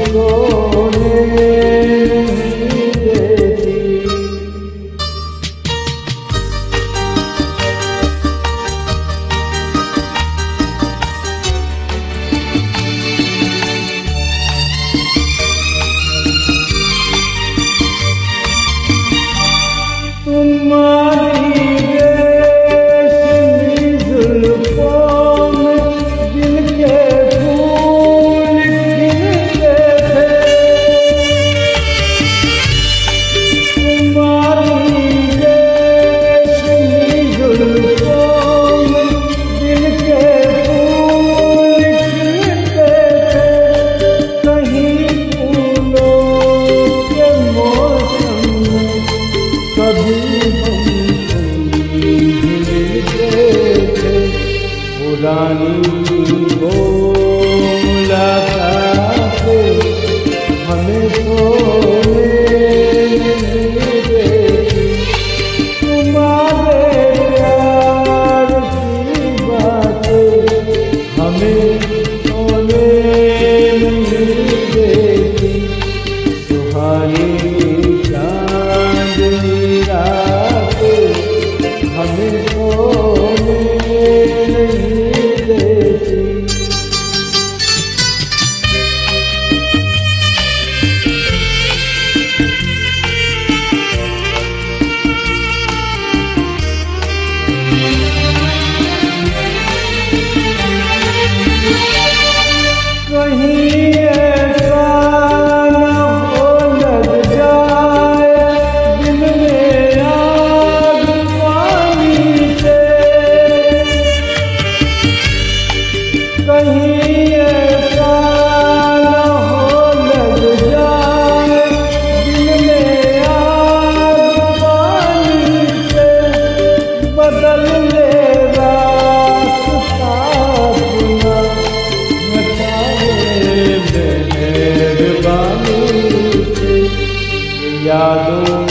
सोने नहीं देती। तुम्हारी रेशमी जुल्फों में दिल के फूल खिलते थे। तुम्हारी रेशमी जुल्फों में दिल के फूल खिलते थे। कहीं फूलों के मौसम में कभी पुरानी मुलाकातें हमें सोने नहीं देती। तुम्हारे प्यार की बातें हमें सोने नहीं देती। सुहानी चांदनी रातें हमें सोने नहीं देती। कहीं ऐसा न हो लग जाए दिल में आग पानी से। कहीं ऐसा न हो लग जाए दिल में आग पानी से। बदल ले रास्ता अपना मेहरबानी से। यादों